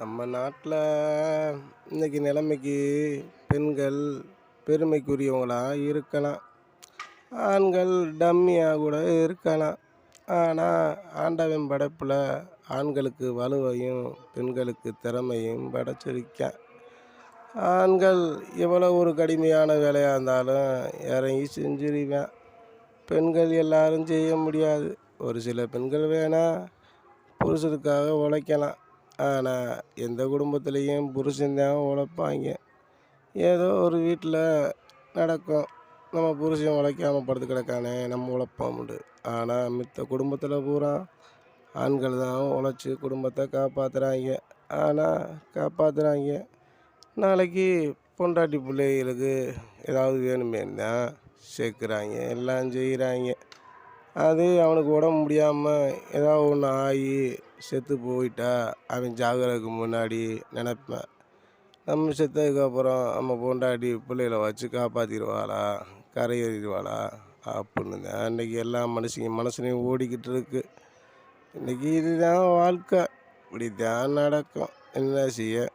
நம்ம நாட்டில் இன்னைக்கு நிலைமைக்கு பெண்கள் பெருமைக்குரியவங்களா இருக்கலாம். ஆண்கள் டம்மியாக கூட இருக்கலாம். ஆனால் ஆண்டவன் படைப்பில் ஆண்களுக்கு வலுவையும் பெண்களுக்கு திறமையும் படைச்சிருக்கான். ஆண்கள் எவ்வளோ ஒரு கடுமையான வேலையாக இருந்தாலும் இறங்கி செஞ்சிருவேன். பெண்கள் எல்லாரும் செய்ய முடியாது. ஒரு சில பெண்கள் வேணால் புருஷனுக்காக உழைக்கலாம். ஆனால் எந்த குடும்பத்துலேயும் புருஷன்தான் உழைப்பாங்க. ஏதோ ஒரு வீட்டில் நடக்கும், நம்ம புருஷன் உழைக்காமல் படுத்து கிடக்கானே நம்ம உழைப்போம்ண்டு. ஆனால் மித்த குடும்பத்தில் பூரா ஆண்கள் தான் உழைச்சி குடும்பத்தை காப்பாற்றுறாங்க. ஆனால் காப்பாற்றுறாங்க, நாளைக்கு பொண்டாட்டி பிள்ளைகளுக்கு ஏதாவது வேணுமேன்னு தான் சேர்க்குறாங்க, எல்லாம் செய்கிறாங்க. அது அவனுக்கு உடம்பு முடியாமல் ஏதாவது ஒன்று ஆகி செத்து போயிட்டா அவன் சாகிறதுக்கு முன்னாடி நினைப்பேன், நம்ம செத்ததுக்கப்புறம் நம்ம பொண்டாட்டி பிள்ளைகளை வச்சு காப்பாற்றிடுவாளா, கரையேறிடுவாளா அப்படின்னு தான் இன்றைக்கி எல்லா மனசுலையும் ஓடிக்கிட்டு இருக்கு. இன்றைக்கி இதுதான் வாழ்க்கை, இப்படி தான் நடக்கும். என்ன செய்ய?